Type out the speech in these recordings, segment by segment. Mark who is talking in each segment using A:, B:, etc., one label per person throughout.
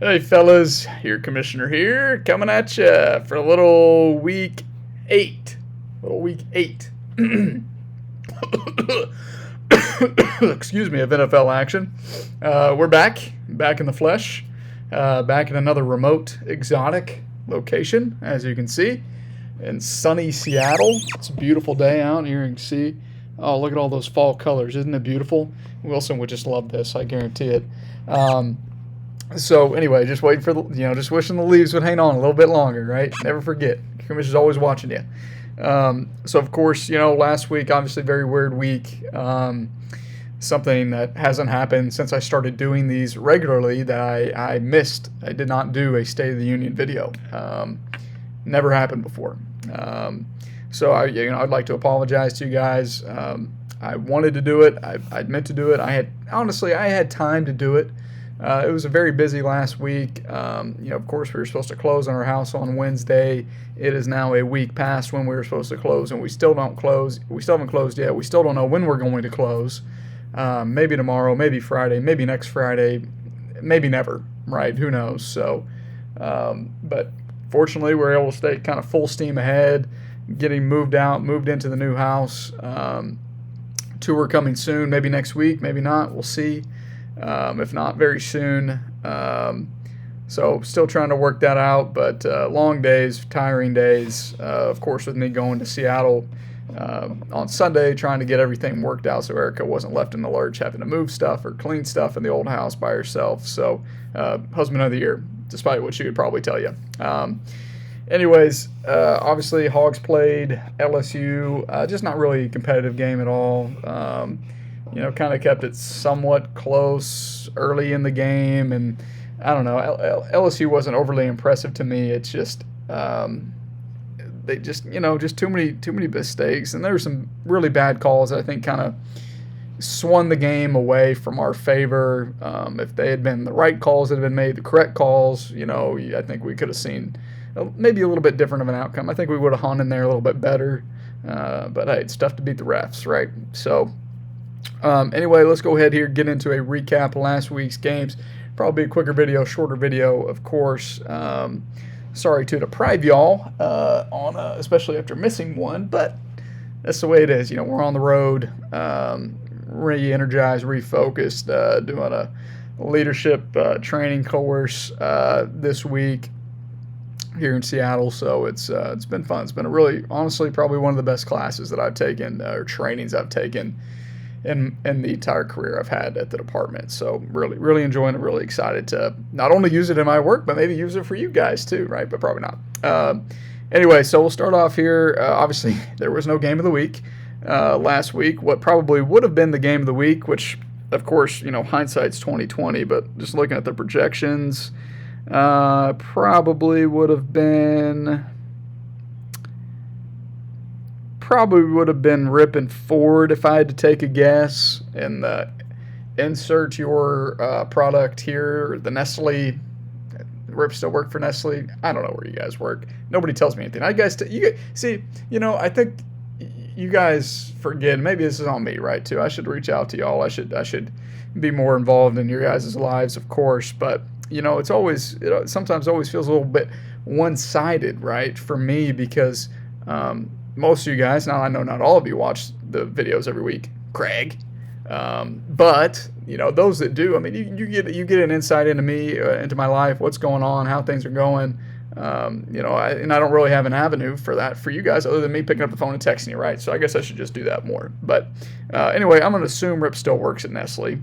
A: Hey fellas, your commissioner here, coming at you for a little week 8. Excuse me, of NFL action. We're back in the flesh, back in another remote, exotic location, as you can see, in sunny Seattle. It's a beautiful day out here. You can see. Oh, look at all those fall colors. Isn't it beautiful? Wilson would just love this, I guarantee it. So anyway, just waiting for just wishing the leaves would hang on a little bit longer, right? Never forget, Commish is always watching you. So of course, last week, obviously very weird week. Something that hasn't happened since I started doing these regularly that I missed. I did not do a State of the Union video. Never happened before. So I'd like to apologize to you guys. I wanted to do it. I'd meant to do it. I had time to do it. It was a very busy last week. Of course, we were supposed to close on our house on Wednesday. It is now a week past when we were supposed to close, and we still don't close. We still haven't closed yet. We still don't know when we're going to close. Maybe tomorrow, maybe Friday, maybe next Friday, maybe never, right? Who knows? So, but fortunately, we're able to stay kind of full steam ahead, getting moved into the new house. Tour coming soon, maybe next week, maybe not. We'll see. If not, very soon. So still trying to work that out, but long days, tiring days. Of course, with me going to Seattle on Sunday, trying to get everything worked out so Erica wasn't left in the lurch, having to move stuff or clean stuff in the old house by herself. So husband of the year, despite what she would probably tell you. Anyways, obviously Hogs played LSU, just not really a competitive game at all. Kind of kept it somewhat close early in the game, and I don't know. LSU wasn't overly impressive to me. It's just they just too many mistakes, and there were some really bad calls that I think kind of swung the game away from our favor. If they had been the right calls that had been made, the correct calls, I think we could have seen maybe a little bit different of an outcome. I think we would have hung in there a little bit better. But hey, it's tough to beat the refs, right? So. Anyway, let's go ahead here, get into a recap of last week's games. Probably a quicker video, shorter video, of course. Sorry to deprive y'all, especially after missing one, but that's the way it is. We're on the road, re-energized, refocused, doing a leadership training course this week here in Seattle, so it's been fun. It's been honestly, probably one of the best classes that I've taken, or trainings I've taken in the entire career I've had at the department. So really, really enjoying it, really excited to not only use it in my work, but maybe use it for you guys too, right? But probably not. Anyway, so we'll start off here. Obviously, there was no game of the week last week. What probably would have been the game of the week, which, of course, hindsight's 2020, but just looking at the projections, probably would have been Rip and Ford if I had to take a guess. And insert your product here, the Nestle. Rip still work for Nestle? I don't know where you guys work. Nobody tells me anything. I think you guys forget. Maybe this is on me, right? Too. I should reach out to y'all. I should be more involved in your guys' lives, of course. But sometimes always feels a little bit one-sided, right? For me, because. Most of you guys, now I know not all of you watch the videos every week, Craig, but those that do, I mean, you get an insight into me, into my life, what's going on, how things are going. I don't really have an avenue for that for you guys other than me picking up the phone and texting you, right? So I guess I should just do that more. But anyway, I'm going to assume Rip still works at Nestle.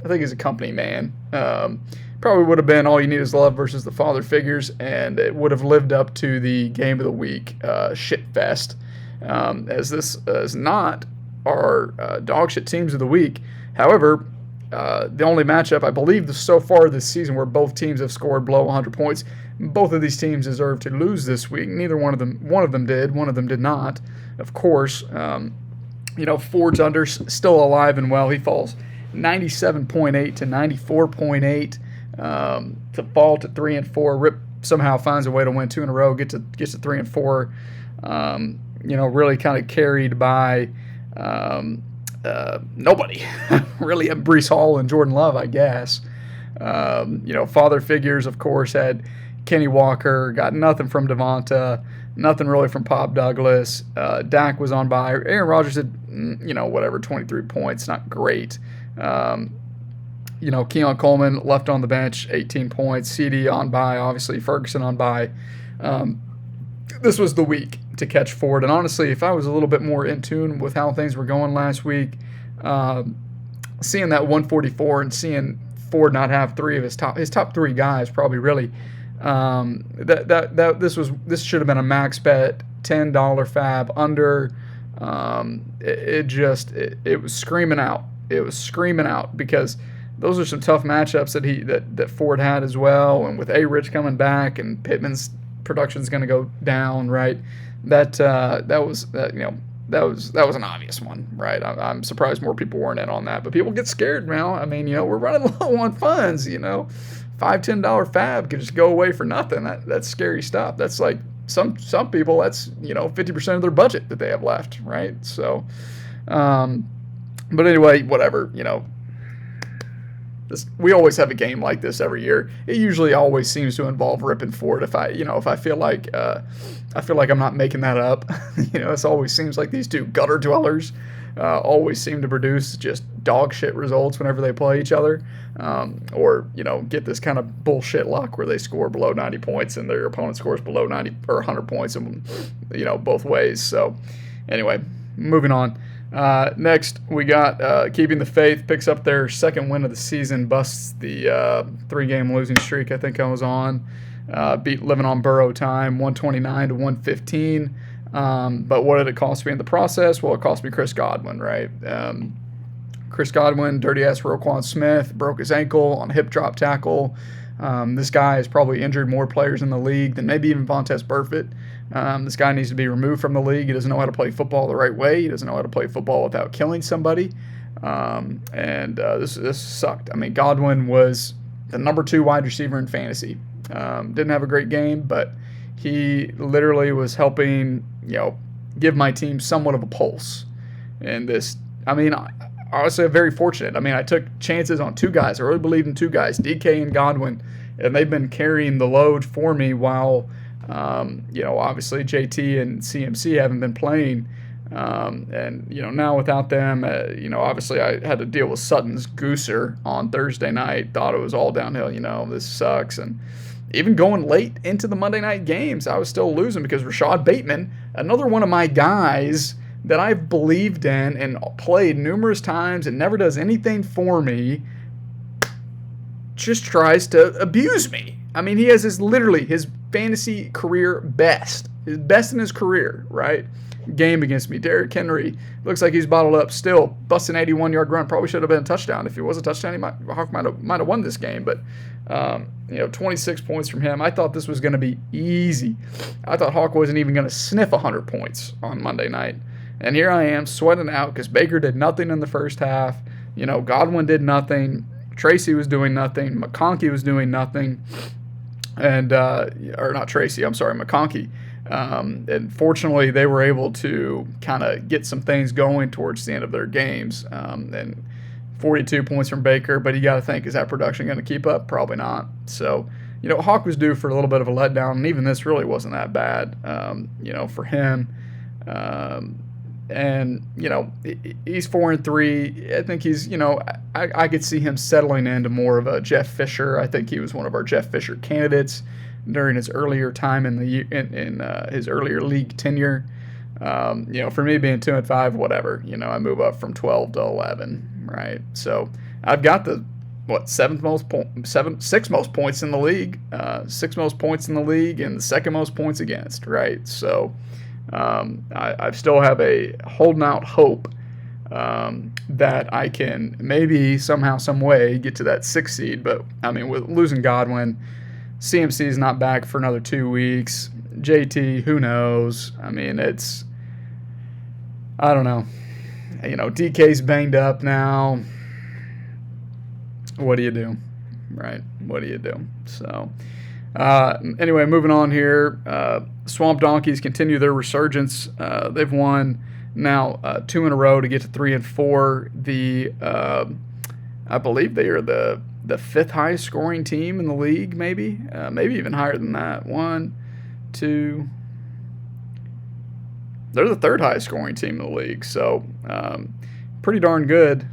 A: I think he's a company man. Probably would have been All You Need Is Love versus the Father Figures, and it would have lived up to the game of the week shit fest. As this is not our dog shit teams of the week. However, the only matchup I believe so far this season where both teams have scored below 100 points. Both of these teams deserve to lose this week. Neither one of them did. One of them did not. Of course, Ford's under still alive and well. He falls 97.8 to 94.8 to fall to 3-4. Rip somehow finds a way to win 2 in a row. Gets to 3-4. Really kind of carried by nobody. Really, Breece Hall and Jordan Love, I guess. Father figures, of course, had Kenny Walker, got nothing from Devonta, nothing really from Pop Douglas. Dak was on bye. Aaron Rodgers had, 23 points, not great. Keon Coleman left on the bench, 18 points. CD on bye, obviously. Ferguson on bye. This was the week to catch Ford. And honestly, if I was a little bit more in tune with how things were going last week, seeing that 144 and seeing Ford not have three of his top three guys, probably really, this should have been a max bet, $10 fab under. It was screaming out. It was screaming out because those are some tough matchups that Ford had as well, and with A-Rich coming back and Pittman's production is going to go down, right? That was an obvious one, right? I'm surprised more people weren't in on that, but people get scared now. I mean, we're running low on funds. $5-10 fab could just go away for nothing. That's scary stuff. That's like some people. That's 50% of their budget that they have left, right? So, but anyway, whatever. We always have a game like this every year. It usually always seems to involve Rip and Ford. If I feel like I'm not making that up, it always seems like these two gutter dwellers always seem to produce just dog shit results whenever they play each other, or get this kind of bullshit luck where they score below 90 points and their opponent scores below 90 or 100 points, and both ways. So anyway, moving on. Next, we got Keeping the Faith picks up their second win of the season, busts the 3-game losing streak I think I was on. Beat Living on Burrow Time 129 to 115. But what did it cost me in the process? Well, it cost me Chris Godwin, right? Chris Godwin, dirty-ass Roquan Smith, broke his ankle on a hip drop tackle. This guy has probably injured more players in the league than maybe even Vontaze Burfict. This guy needs to be removed from the league. He doesn't know how to play football the right way. He doesn't know how to play football without killing somebody. This sucked. I mean, Godwin was the number 2 wide receiver in fantasy. Didn't have a great game, but he literally was helping, give my team somewhat of a pulse. And this, honestly, I'm very fortunate. I took chances on 2 guys. I really believed in 2 guys, DK and Godwin, and they've been carrying the load for me while, obviously JT and CMC haven't been playing. Now without them, obviously I had to deal with Sutton's gooser on Thursday night. Thought it was all downhill. This sucks. And even going late into the Monday night games, I was still losing because Rashad Bateman, another one of my guys that I've believed in and played numerous times and never does anything for me, just tries to abuse me. He has literally his fantasy career best. His best in his career, right? Game against me. Derrick Henry looks like he's bottled up still. Busting 81-yard run. Probably should have been a touchdown. If it was a touchdown, Hawk might have won this game. But, 26 points from him. I thought this was going to be easy. I thought Hawk wasn't even going to sniff 100 points on Monday night. And here I am sweating out because Baker did nothing in the first half. Godwin did nothing. Tracy was doing nothing. McConkey was doing nothing. And, or not Tracy, I'm sorry, McConkey. And fortunately, they were able to kind of get some things going towards the end of their games. And 42 points from Baker, but you got to think, is that production going to keep up? Probably not. So, Hawk was due for a little bit of a letdown, and even this really wasn't that bad, for him. He's 4-3. I think he's, I could see him settling into more of a Jeff Fisher. I think he was one of our Jeff Fisher candidates during his earlier time in his earlier league tenure. For me being 2-5, whatever. I move up from 12 to 11, right? So I've got the sixth most points in the league, 6th most points in the league, and the 2nd most points against, right? So I still have a holding out hope that I can maybe somehow, some way get to that 6th seed. But with losing Godwin, CMC is not back for another 2 weeks. JT, who knows? I don't know. DK's banged up now. What do you do? Right? What do you do? So, anyway, moving on here. Swamp Donkeys continue their resurgence. They've won now 2 in a row to get to 3-4. I believe they are the the fifth highest scoring team in the league, maybe even higher than that. One, two. They're the third highest scoring team in the league, so pretty darn good.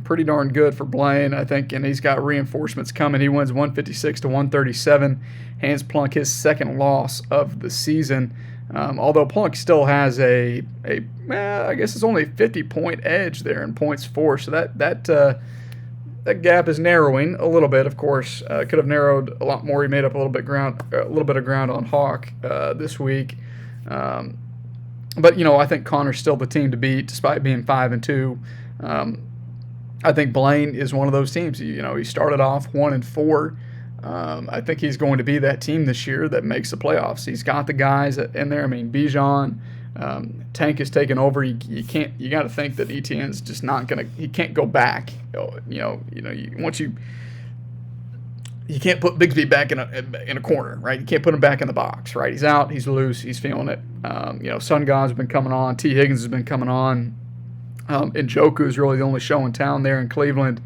A: Pretty darn good for Blaine, I think, and he's got reinforcements coming. He wins 156 to 137, hands Plunk his second loss of the season. Although Plunk still has I guess it's only a 50-point edge there in points for, so that gap is narrowing a little bit. Of course, could have narrowed a lot more. He made up a little bit of ground on Hawk this week. But I think Connor's still the team to beat, despite being 5-2. I think Blaine is one of those teams. He started off 1-4. I think he's going to be that team this year that makes the playoffs. He's got the guys in there. I mean, Bijan, Tank is taking over. You got to think that Etienne's just not gonna. He can't go back. You can't put Bigsby back in a corner, right? You can't put him back in the box, right? He's out. He's loose. He's feeling it. Sun God's been coming on. T. Higgins has been coming on. And Njoku is really the only show in town there in Cleveland.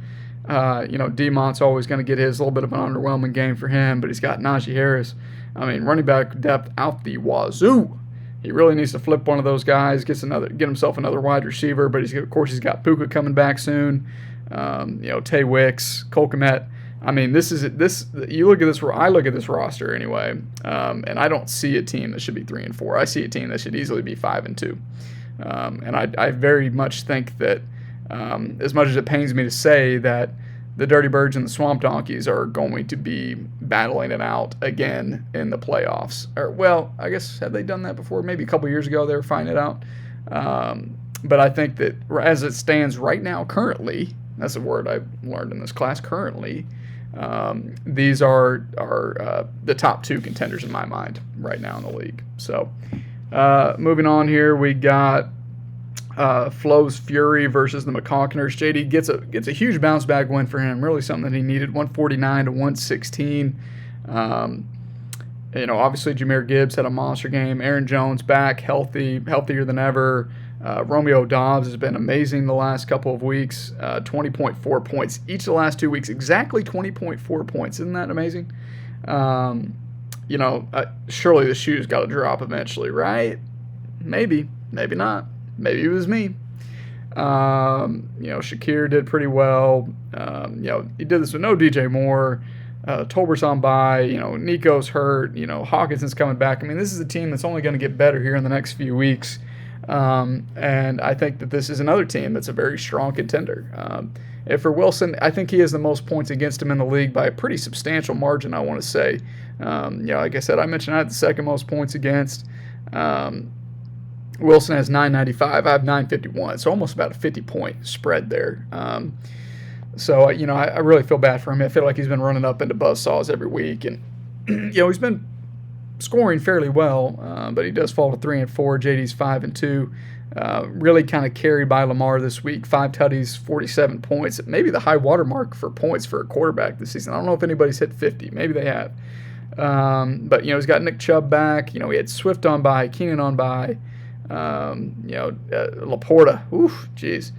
A: D-Mont's always going to get his little bit of an underwhelming game for him, but he's got Najee Harris. I mean, running back depth out the wazoo. He really needs to flip one of those guys, get himself another wide receiver, but he's got Puka coming back soon. Tay Wicks, Cole Kmet. I mean, you look at this, I look at this roster anyway, and I don't see a team that should be 3-4. I see a team that should easily be 5-2. And I very much think that, as much as it pains me to say that the Dirty Birds and the Swamp Donkeys are going to be battling it out again in the playoffs. I guess, have they done that before? Maybe a couple years ago they were fighting it out. But I think that as it stands right now, currently, that's a word I've learned in this class, currently, these are the top two contenders in my mind right now in the league. So moving on here, we got Flo's Fury versus the McConkers. JD gets a huge bounce back win for him. Really something that he needed. 149 to 116. Obviously Jahmyr Gibbs had a monster game. Aaron Jones back healthier than ever. Romeo Dobbs has been amazing the last couple of weeks. 20.4 points each of the last 2 weeks. Exactly 20.4 points. Isn't that amazing? Surely the shoe's got to drop eventually, right? Maybe not. Maybe it was me. Shakir did pretty well. He did this with no DJ Moore. Tolbert's on bye. Nico's hurt. Hawkinson's coming back. I mean, this is a team that's only going to get better here in the next few weeks. And I think that this is another team that's a very strong contender. And for Wilson, I think he has the most points against him in the league by a pretty substantial margin, I want to say. Like I said, I mentioned I had the second most points against. Wilson has 995. I have 951. So almost about a 50-point spread there. So I really feel bad for him. I feel like he's been running up into buzzsaws every week. And, he's been scoring fairly well, but he does fall to 3-4. JD's 5-2. Really kind of carried by Lamar this week. 5 tutties, 47 points. Maybe the high water mark for points for a quarterback this season. I don't know if anybody's hit 50. Maybe they have. But he's got Nick Chubb back. He had Swift on bye, Keenan on bye. Laporta. Oof, jeez.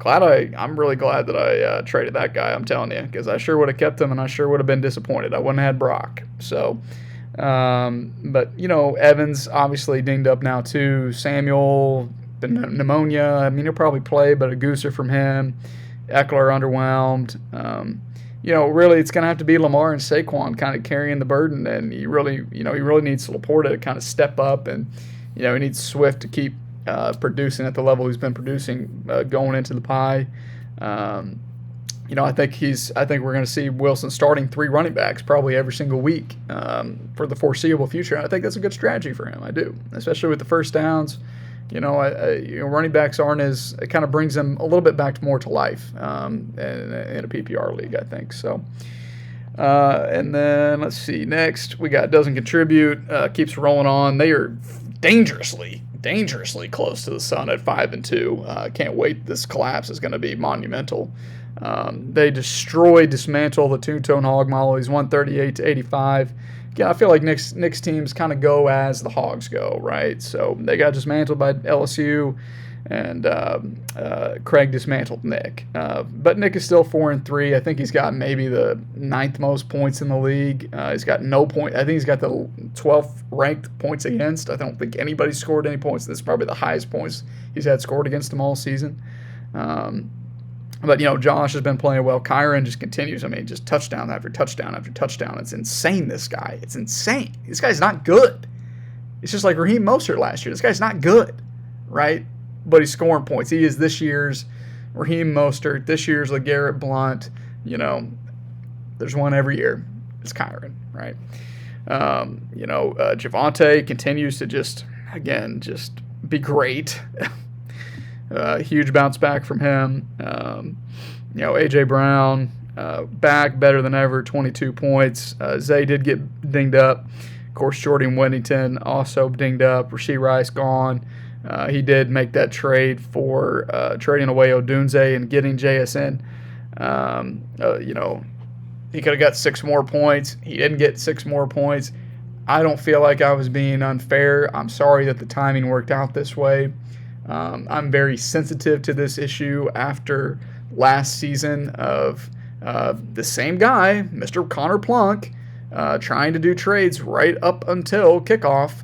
A: I'm really glad that I traded that guy, I'm telling you, because I sure would have kept him and I sure would have been disappointed. I wouldn't have had Brock. So, but Evans obviously dinged up now too. Samuel, pneumonia. I mean, he'll probably play, but a gooser from him. Eckler underwhelmed. Really it's going to have to be Lamar and Saquon kind of carrying the burden, and he really needs Laporta to kind of step up, and he needs Swift to keep producing at the level he's been producing going into the bye. I think we're going to see Wilson starting 3 running backs probably every single week for the foreseeable future. And I think that's a good strategy for him. I do, especially with the first downs. Running backs aren't as, it kind of brings them a little bit back more to life in a PPR league, I think. So, and then let's see. Next, we got doesn't contribute, keeps rolling on. They are dangerously close to the Sun at 5-2. Can't wait. This collapse is going to be monumental. They dismantle the two-tone hog mollies 138-85. Again, I feel like Nick's teams kind of go as the Hogs go, right? So they got dismantled by LSU. and Craig dismantled Nick. But Nick is still 4-3. I think he's got maybe the 9th most points in the league. He's got no point. I think he's got the 12th ranked points against. I don't think anybody scored any points. This is probably the highest points he's had scored against him all season. But, Josh has been playing well. Kyron just continues. I mean, just touchdown after touchdown after touchdown. It's insane, this guy. It's insane. This guy's not good. It's just like Raheem Mostert last year. This guy's not good, right? But he's scoring points. He is this year's Raheem Mostert, this year's LeGarrette Blount. There's one every year. It's Kyron, right? Javonte continues to just be great. Huge bounce back from him. A.J. Brown, back better than ever, 22 points. Zay did get dinged up. Of course, Jordan Whittington also dinged up. Rashee Rice gone. He did make that trade for trading away Odunze and getting JSN. He could have got 6 more points. He didn't get 6 more points. I don't feel like I was being unfair. I'm sorry that the timing worked out this way. I'm very sensitive to this issue after last season of the same guy, Mr. Connor Plunk, trying to do trades right up until kickoff.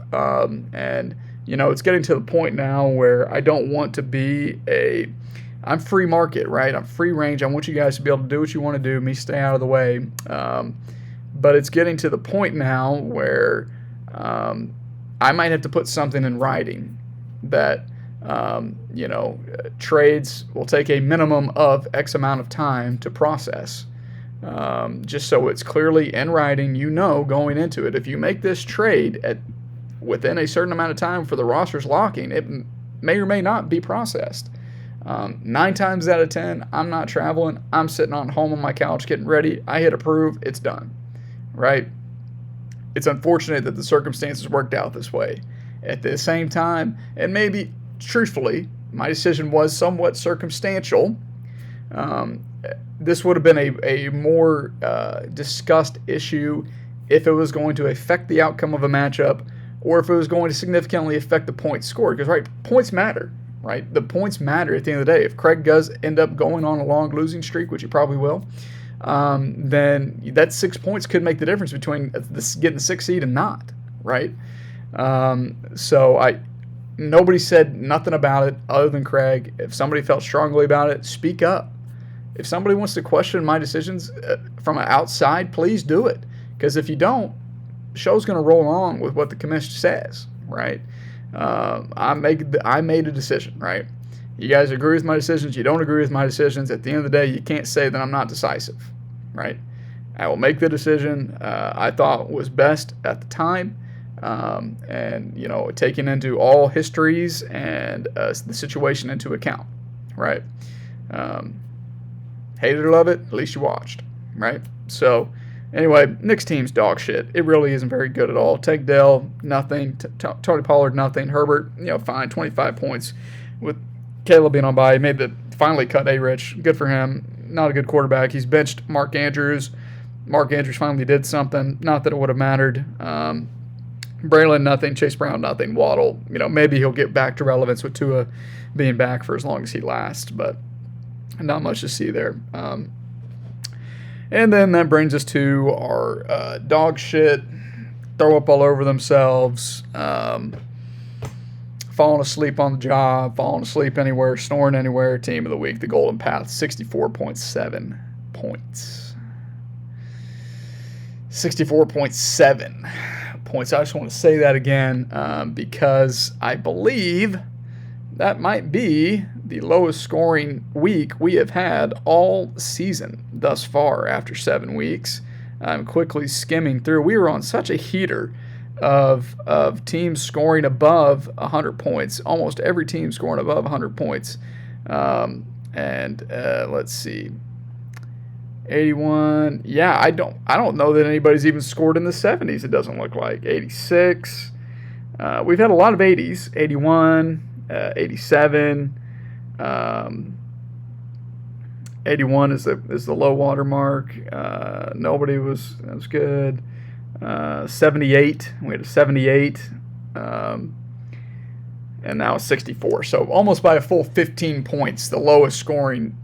A: It's getting to the point now where I don't want to be I'm free market, right? I'm free range. I want you guys to be able to do what you want to do, me stay out of the way. But it's getting to the point now where I might have to put something in writing that trades will take a minimum of X amount of time to process. Just so it's clearly in writing, going into it. If you make this trade within a certain amount of time for the roster's locking, it may or may not be processed. 9 times out of 10, I'm not traveling. I'm sitting on home on my couch getting ready. I hit approve. It's done, right? It's unfortunate that the circumstances worked out this way. At the same time, and maybe truthfully, my decision was somewhat circumstantial. This would have been a more discussed issue if it was going to affect the outcome of a matchup or if it was going to significantly affect the points scored. Because, points matter, right? The points matter at the end of the day. If Craig does end up going on a long losing streak, which he probably will, then that 6 points could make the difference between getting the 6th seed and not, right? Nobody said nothing about it other than Craig. If somebody felt strongly about it, speak up. If somebody wants to question my decisions from outside, please do it. Because if you don't, the show's going to roll on with what the commission says, right? I made a decision, right? You guys agree with my decisions. You don't agree with my decisions. At the end of the day, you can't say that I'm not decisive, right? I will make the decision I thought was best at the time. Taking into all histories and the situation into account, right? Hate it or love it, at least you watched, right? So, anyway, Nick's team's dog shit. It really isn't very good at all. Tank Dell, nothing. Tony Pollard, nothing. Herbert, fine, 25 points. With Caleb being on bye, he finally cut A-Rich. Good for him. Not a good quarterback. He's benched Mark Andrews. Mark Andrews finally did something. Not that it would have mattered. Braylon, nothing. Chase Brown, nothing. Waddle, maybe he'll get back to relevance with Tua being back for as long as he lasts, but not much to see there. And then that brings us to our dog shit, throw up all over themselves, falling asleep on the job, falling asleep anywhere, snoring anywhere, team of the week, the Golden Path, 64.7 points. 64.7 points. I just want to say that again because I believe that might be the lowest scoring week we have had all season thus far after 7 weeks. I'm quickly skimming through. We were on such a heater of teams scoring above 100 points. Almost every team scoring above 100 points. Let's see. 81. Yeah, I don't know that anybody's even scored in the 70s. It doesn't look like 86. We've had a lot of 80s. 81, 87. 81 is the low water mark. Nobody was. That was good. 78. We had a 78. and now 64. So almost by a full 15 points, the lowest scoring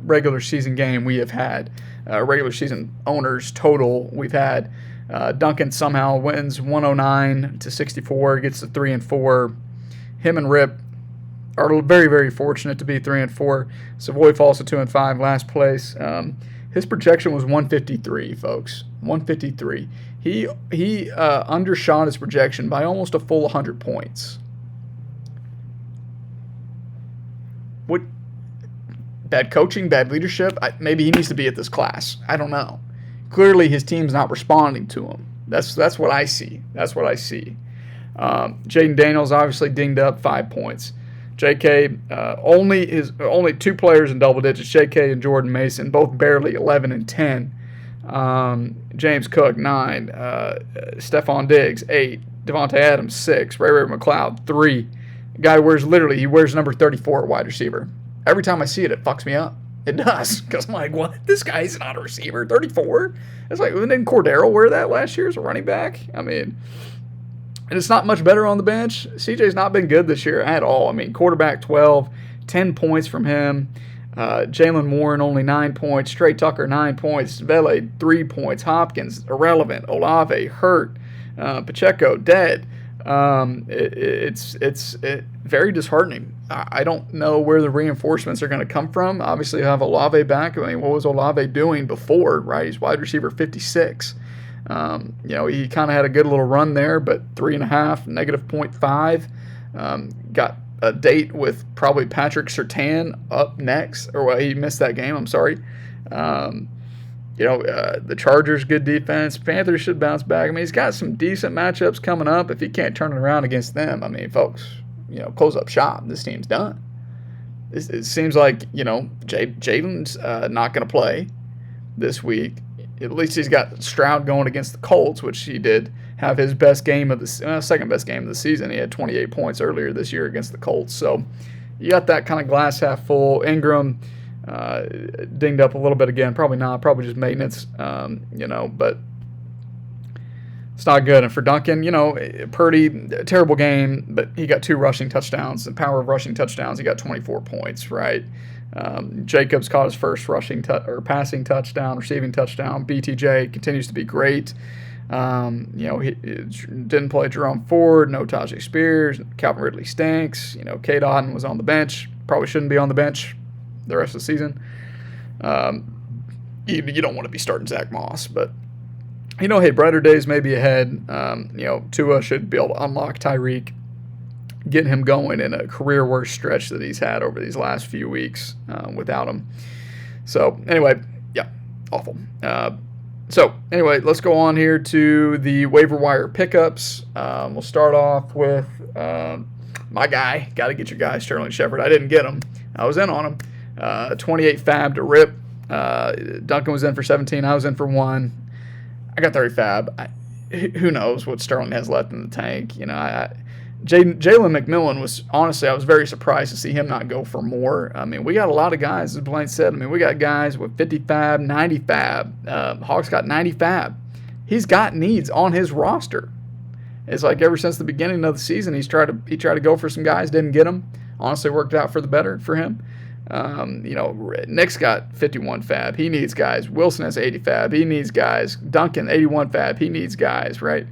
A: regular season game we have had. Regular season owners total we've had. Duncan somehow wins 109 to 64, gets to 3-4. Him and Rip are very, very fortunate to be 3-4. Savoy falls to 2-5, last place. His projection was 153, folks. 153. He undershot his projection by almost a full 100 points. What? Bad coaching, bad leadership? Maybe he needs to be at this class. I don't know. Clearly, his team's not responding to him. That's what I see. That's what I see. Jaden Daniels obviously dinged up 5 points. J.K. only 2 players in double digits. J.K. and Jordan Mason, both barely 11 and 10. James Cook 9. Stephon Diggs 8. Devontae Adams 6. Ray McLeod 3. The guy wears number 34 at wide receiver. Every time I see it, it fucks me up. It does, because I'm like, what? This guy's not a receiver. 34? It's like, didn't Cordero wear that last year as a running back? I mean, and it's not much better on the bench. CJ's not been good this year at all. I mean, quarterback 12, 10 points from him. Jalen Warren only 9 points. Trey Tucker 9 points. Vele 3 points. Hopkins irrelevant. Olave hurt. Pacheco dead. It's very disheartening. I don't know where the reinforcements are going to come from. Obviously, you have Olave back. I mean, what was Olave doing before, right? He's wide receiver 56. He kind of had a good little run there, but 3.5, negative 0.5. Got a date with probably Patrick Surtain up next, or he missed that game. I'm sorry. The Chargers, good defense. Panthers should bounce back. I mean, he's got some decent matchups coming up. If he can't turn it around against them, I mean, folks, close up shop. This team's done. It seems like, Jalen's not going to play this week. At least he's got Stroud going against the Colts, which he did have his best game of the second best game of the season. He had 28 points earlier this year against the Colts. So you got that kind of glass half full. Ingram dinged up a little bit again. Probably not. Probably just maintenance. But it's not good. And for Duncan, Purdy, terrible game, but he got 2 rushing touchdowns. The power of rushing touchdowns, he got 24 points, right? Jacobs caught his first passing touchdown, receiving touchdown. BTJ continues to be great. He didn't play Jerome Ford, no Tajay Spears. Calvin Ridley stinks. Cade Otton was on the bench. Probably shouldn't be on the bench the rest of the season. You don't want to be starting Zach Moss, but hey, brighter days may be ahead. Tua should be able to unlock Tyreek, get him going in a career worst stretch that he's had over these last few weeks without him. So anyway, yeah, awful. Let's go on here to the waiver wire pickups. We'll start off with my guy. Got to get your guy, Sterling Shepard. I didn't get him. I was in on him. 28 fab to rip. Duncan was in for 17. I was in for 1. I got 30 fab. Who knows what Sterling has left in the tank? Jalen McMillan was, honestly, I was very surprised to see him not go for more. I mean, we got a lot of guys, as Blaine said. I mean, we got guys with 50 fab, 90 fab. Hawks got 90 fab. He's got needs on his roster. It's like ever since the beginning of the season, he tried to go for some guys, didn't get them. Honestly, worked out for the better for him. Nick's got 51 fab. He needs guys. Wilson has 80 fab. He needs guys. Duncan, 81 fab. He needs guys, right?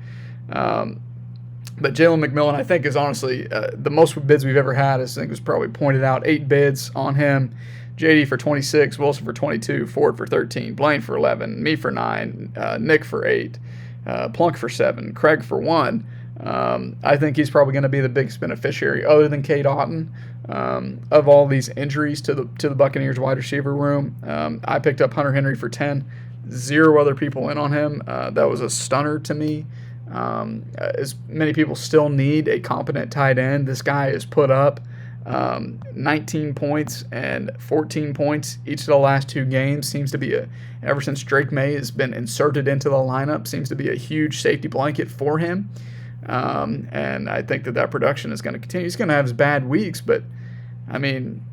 A: But Jalen McMillan, I think, is honestly the most bids we've ever had. I think was probably pointed out. 8 bids on him. JD for 26, Wilson for 22, Ford for 13, Blaine for 11, me for 9, Nick for 8, Plunk for 7, Craig for 1. I think he's probably going to be the biggest beneficiary, other than Cade Otton, of all these injuries to the Buccaneers wide receiver room. I picked up Hunter Henry for 10. 0 other people in on him. That was a stunner to me. As many people still need a competent tight end, this guy has put up 19 points and 14 points each of the last 2 games. Seems to be ever since Drake May has been inserted into the lineup, seems to be a huge safety blanket for him. And I think that production is going to continue. He's going to have his bad weeks, but I mean,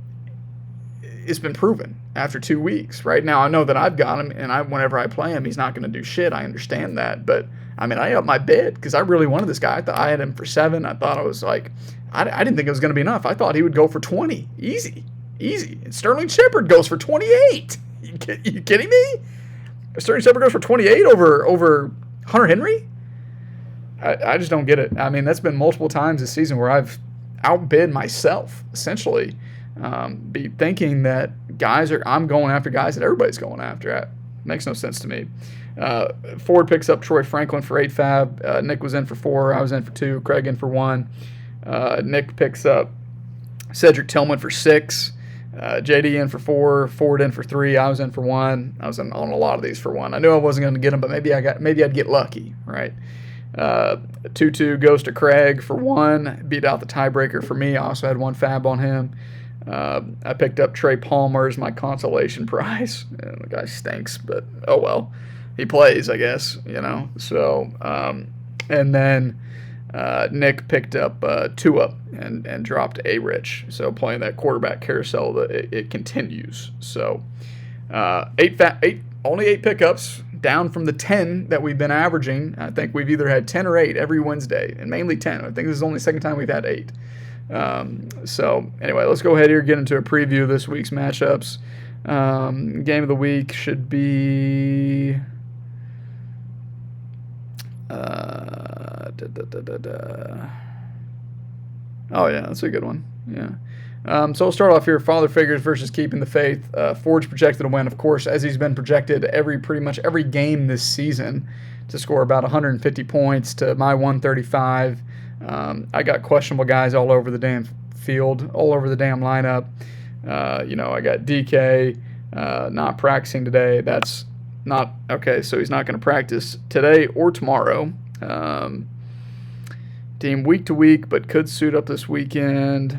A: it's been proven. after 2 weeks. Right now, I know that I've got him, and whenever I play him, he's not going to do shit. I understand that, but I mean, I upped my bid because I really wanted this guy. I thought I had him for 7. I thought I was like, I didn't think it was going to be enough. I thought he would go for 20, easy. And Sterling Shepard goes for 28. You kidding me? Sterling Shepard goes for 28 over Hunter Henry. I just don't get it. I mean, that's been multiple times this season where I've outbid myself, essentially. Be thinking that I'm going after guys that everybody's going after. It makes no sense to me. Ford picks up Troy Franklin for 8 fab. Nick was in for 4. I was in for 2. Craig in for 1. Nick picks up Cedric Tillman for 6. JD in for 4. Ford in for 3. I was in for 1. I was on a lot of these for 1. I knew I wasn't going to get them, but maybe I'd get lucky, right? 2-2 goes to Craig for 1. Beat out the tiebreaker for me. I also had 1 fab on him. I picked up Trey Palmer as my consolation prize. The guy stinks, but oh well. He plays, I guess, So, and then Nick picked up Tua and dropped A-Rich. So playing that quarterback carousel, it continues. So only 8 pickups, down from the 10 that we've been averaging. I think we've either had 10 or 8 every Wednesday, and mainly 10. I think this is only the second time we've had 8. So anyway, let's go ahead here, get into a preview of this week's matchups. Game of the week should be oh yeah, that's a good one. Yeah. So we'll start off here. Father figures versus keeping the faith. Ford's projected to win, of course, as he's been projected pretty much every game this season to score about 150 points to my 135. I got questionable guys all over the damn field, all over the damn lineup. I got DK not practicing today. That's not okay. So he's not going to practice today or tomorrow. Team week to week, but could suit up this weekend.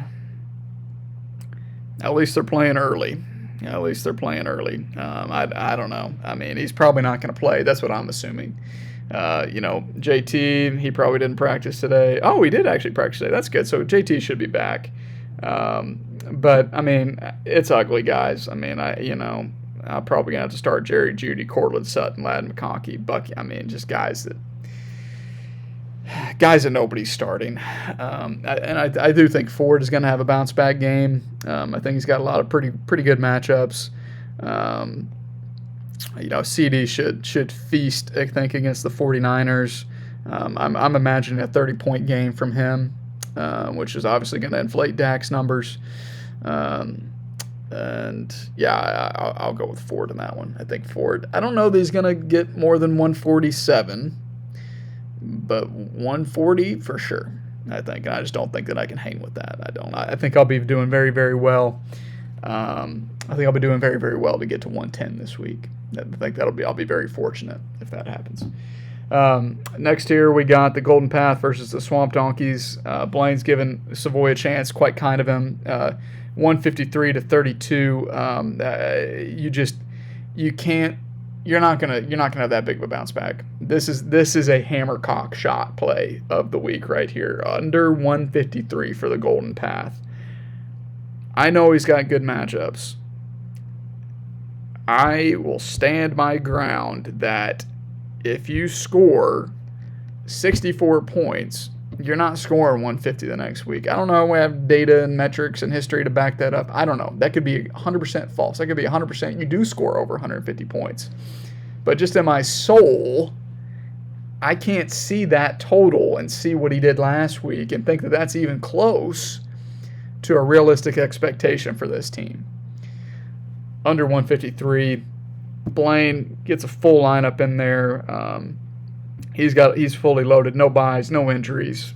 A: At least they're playing early. I don't know. I mean, he's probably not going to play. That's what I'm assuming. JT, he probably didn't practice today. Oh, he did actually practice today. That's good. So JT should be back. But, I mean, it's ugly, guys. I mean, I'm probably going to have to start Jerry Jeudy, Cortland Sutton, Ladd McConkey, Bucky. I mean, just guys that nobody's starting. I do think Ford is going to have a bounce-back game. I think he's got a lot of pretty good matchups. CD should feast, I think, against the 49ers. I'm imagining a 30-point game from him, which is obviously going to inflate Dak's numbers. And, yeah, I'll go with Ford in that one. I think Ford, I don't know that he's going to get more than 147, but 140 for sure, I think. And I just don't think that I can hang with that. I think I'll be doing very, very well. I think I'll be doing very, very well to get to 110 this week. I think I'll be very fortunate if that happens. Next here we got the Golden Path versus the Swamp Donkeys. Blaine's given Savoy a chance, quite kind of him. 153 to 32. You're not gonna have that big of a bounce back. This is a hammercock shot play of the week right here. Under 153 for the Golden Path. I know he's got good matchups. I will stand my ground that if you score 64 points, you're not scoring 150 the next week. I don't know. We have data and metrics and history to back that up. I don't know. That could be 100% false. That could be 100% you do score over 150 points. But just in my soul, I can't see that total and see what he did last week and think that that's even close to a realistic expectation for this team. Under 153, Blaine gets a full lineup in there. He's fully loaded, no buys, no injuries.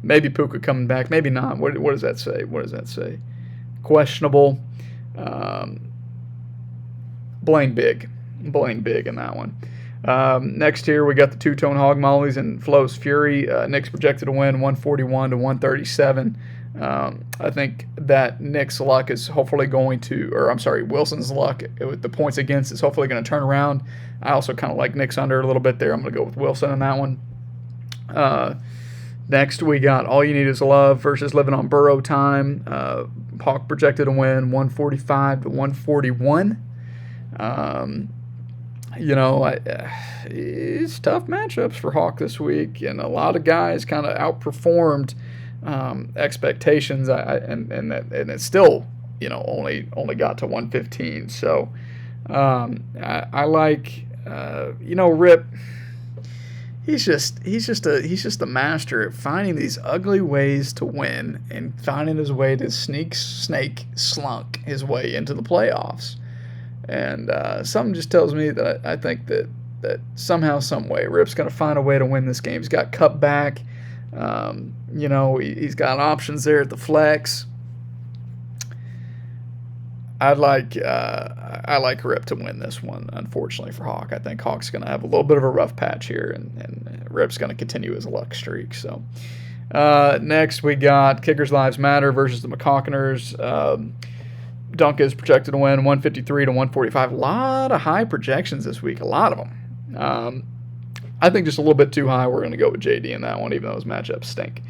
A: Maybe Puka coming back, maybe not. What does that say? Questionable. Blaine big in that one. Next here we got the two-tone hog mollies and Flo's Fury. Nick's projected to win 141 to 137. I think that Nick's luck is hopefully Wilson's luck with the points against is hopefully going to turn around. I also kind of like Nick's under a little bit there. I'm going to go with Wilson in that one. Next, we got All You Need Is Love versus Living on Burrow Time. Hawk projected to win 145 to 141. It's tough matchups for Hawk this week, and a lot of guys kind of outperformed expectations. And it still, only got to 115. So I like, Rip. He's just a master at finding these ugly ways to win and finding his way to slunk his way into the playoffs. And something just tells me that I think that somehow, some way, Rip's going to find a way to win this game. He's got cut back. He's got options there at the flex. I like Rip to win this one, unfortunately for Hawk. I think Hawk's going to have a little bit of a rough patch here, and Rip's going to continue his luck streak. So next we got Kickers Lives Matter versus the McCaukeners. Dunk is projected to win 153 to 145. A lot of high projections this week, a lot of them. I think just a little bit too high. We're going to go with JD in that one, even though those matchups stink.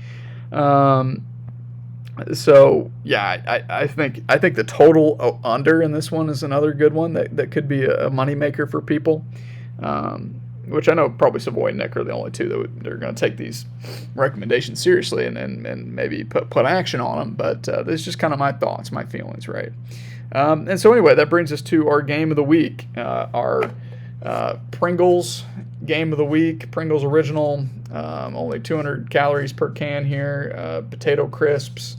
A: So yeah, I think the total under in this one is another good one that could be a moneymaker for people. Which I know probably Savoy and Nick are the only two that are going to take these recommendations seriously and maybe put action on them. But this is just kind of my thoughts, my feelings, right? And so anyway, that brings us to our game of the week, our Pringles game of the week, Pringles original, only 200 calories per can here, potato crisps.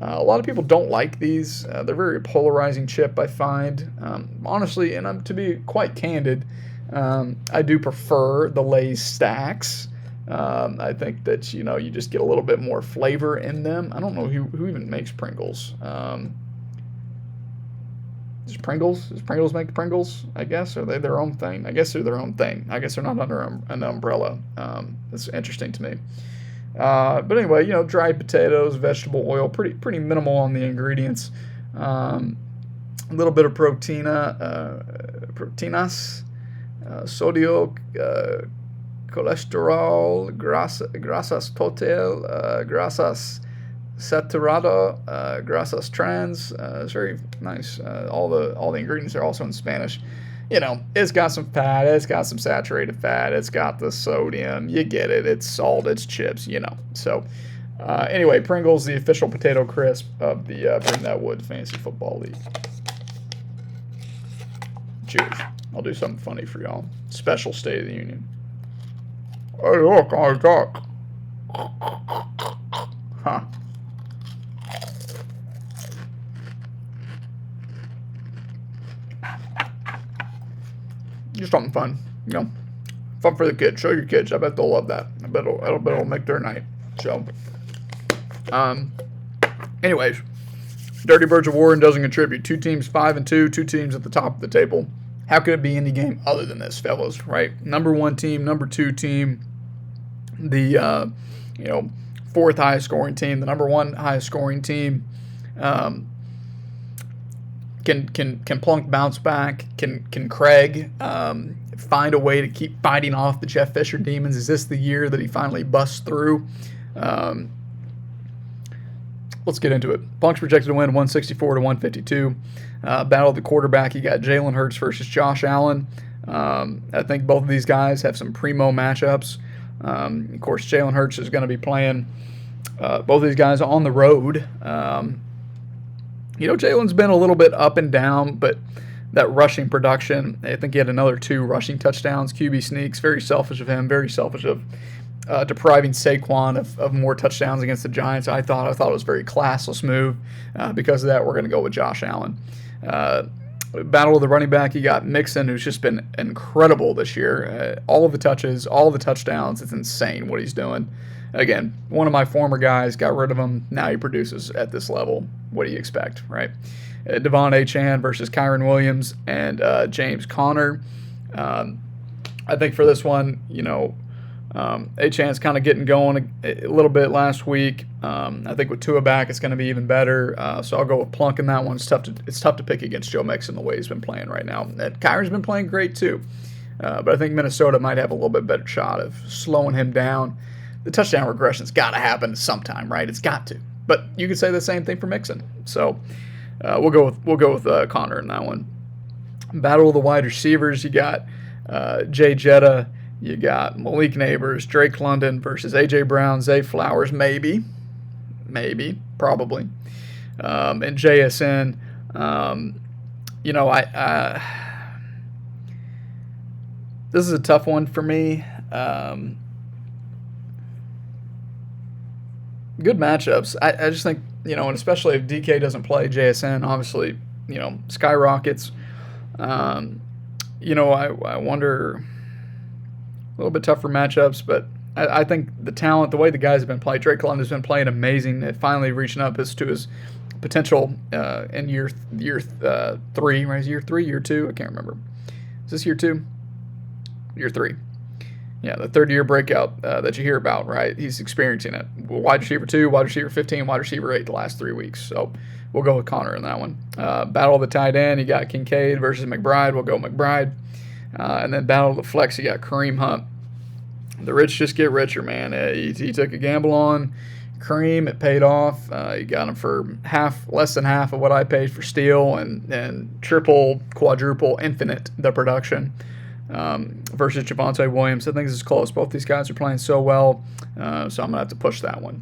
A: A lot of people don't like these. They're very polarizing chip, I find. Honestly, and to be quite candid, I do prefer the Lay's stacks. I think that, you just get a little bit more flavor in them. I don't know who even makes Pringles. Does Pringles make Pringles, I guess? Are they their own thing? I guess they're their own thing. I guess they're not under an umbrella. That's interesting to me. But anyway, dried potatoes, vegetable oil, pretty minimal on the ingredients. A little bit of proteínas, sodio, cholesterol, grasas total, grasas saturado, grasas trans. It's very nice. All the ingredients are also in Spanish. It's got some fat, it's got some saturated fat, it's got the sodium. You get it. It's salt, it's chips. So anyway, Pringles, the official potato crisp of the Bring That Wood Fantasy Football League. Cheers. I'll do something funny for y'all. Special State of the Union. Hey, look, I got. Huh. Just something fun, fun for the kids. Show your kids. I bet they'll love that. I bet it'll make their night. So, anyways, Dirty Birds of Warren doesn't contribute. 2 teams 5-2, 2 teams at the top of the table. How could it be any game other than this, fellas? Right? Number 1 team, number 2 team, the 4th highest scoring team, the number 1 highest scoring team. Can Plunk bounce back? Can Craig find a way to keep fighting off the Jeff Fisher demons? Is this the year that he finally busts through? Let's get into it. Plunk's projected to win 164 to 152. Battle of the quarterback. You got Jalen Hurts versus Josh Allen. I think both of these guys have some primo matchups. Of course, Jalen Hurts is going to be playing both of these guys on the road. Jalen's been a little bit up and down, but that rushing production, I think he had another 2 rushing touchdowns. QB sneaks, very selfish of him, very selfish of depriving Saquon of more touchdowns against the Giants. I thought it was a very classless move. Because of that, we're going to go with Josh Allen. Battle of the running back, you got Mixon, who's just been incredible this year. All of the touches, all of the touchdowns, it's insane what he's doing. Again, one of my former guys, got rid of him. Now he produces at this level. What do you expect, right? Devon Achane versus Kyron Williams and James Conner. I think for this one, Achane's kind of getting going a little bit last week. I think with Tua back, it's going to be even better. So I'll go with Plunk in that one. It's tough to pick against Joe Mixon the way he's been playing right now. And Kyron's been playing great too. But I think Minnesota might have a little bit better shot of slowing him down. the touchdown regression's got to happen sometime, right? It's got to. But you could say the same thing for Mixon. So we'll go with Connor in that one. Battle of the wide receivers. You got Jay Jetta. You got Malik Neighbors, Drake London versus A.J. Brown, Zay Flowers, maybe, probably, and JSN. This is a tough one for me. Good matchups. I just think, and especially if DK doesn't play, JSN obviously, skyrockets. I wonder, a little bit tougher matchups, but I think the talent, the way the guys have been playing, Drake London's been playing amazing. Finally reaching up to his potential in year 3, right? Year 3, year 2? I can't remember. Is this year 2? Year 3. Yeah, the third-year breakout that you hear about, right? He's experiencing it. Wide receiver 2, wide receiver 15, wide receiver 8 the last 3 weeks. So we'll go with Connor in that one. Battle of the tight end, you got Kincaid versus McBride. We'll go McBride. And then battle of the flex, you got Kareem Hunt. The rich just get richer, man. He took a gamble on Kareem. It paid off. You got him for less than half of what I paid for Steele, and triple, quadruple, infinite the production versus Javonte Williams. I think this is close. Both these guys are playing so well, so I'm going to have to push that one.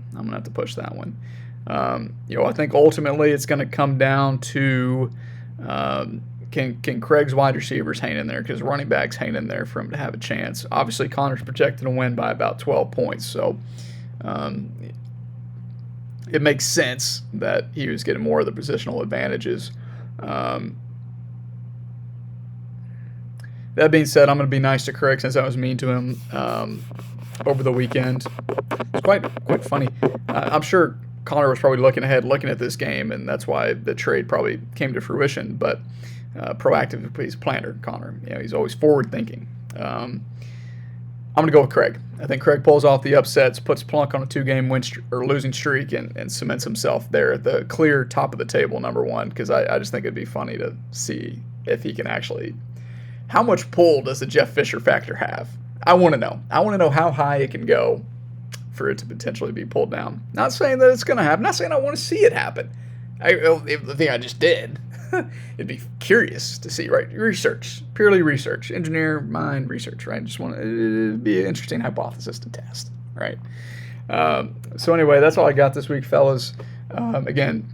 A: I think ultimately it's going to come down to can Craig's wide receivers hang in there, because running backs hang in there for him to have a chance. Obviously, Connor's projected to win by about 12 points, so it makes sense that he was getting more of the positional advantages. That being said, I'm going to be nice to Craig since I was mean to him over the weekend. It's quite funny. I'm sure Connor was probably looking at this game, and that's why the trade probably came to fruition. But proactive, he's a planner, Connor. He's always forward thinking. I'm going to go with Craig. I think Craig pulls off the upsets, puts Plunk on a 2-game losing streak, and cements himself there at the clear top of the table, number 1. Because I just think it'd be funny to see if he can actually. How much pull does the Jeff Fisher factor have? I want to know. I want to know how high it can go for it to potentially be pulled down. Not saying that it's going to happen. Not saying I want to see it happen. The thing I just did. It'd be curious to see, right? Research, purely research, engineer mind research, right? It'd be an interesting hypothesis to test, right? So anyway, that's all I got this week, fellas. Again,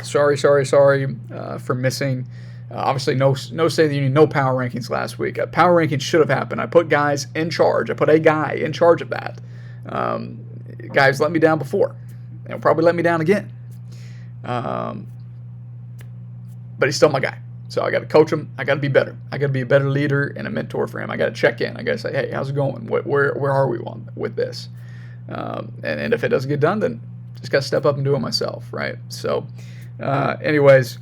A: sorry for missing. Obviously, no State of the Union, no power rankings last week. Power rankings should have happened. I put guys in charge. I put a guy in charge of that. Guys let me down before. They'll probably let me down again. But he's still my guy. So I got to coach him. I got to be better. I got to be a better leader and a mentor for him. I got to check in. I got to say, hey, how's it going? Where are we with this? And if it doesn't get done, then just got to step up and do it myself, right? So, anyways,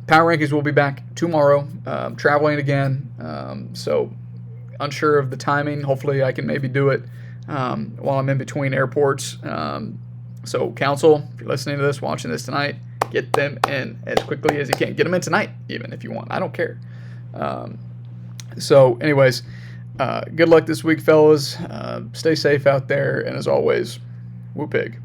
A: Power Rankings will be back tomorrow. Traveling again, so unsure of the timing. Hopefully I can maybe do it while I'm in between airports. So Council, if you're listening to this, watching this tonight, get them in as quickly as you can. Get them in tonight, even if you want. I don't care. So anyways, good luck this week, fellas. Stay safe out there, and as always, woo pig.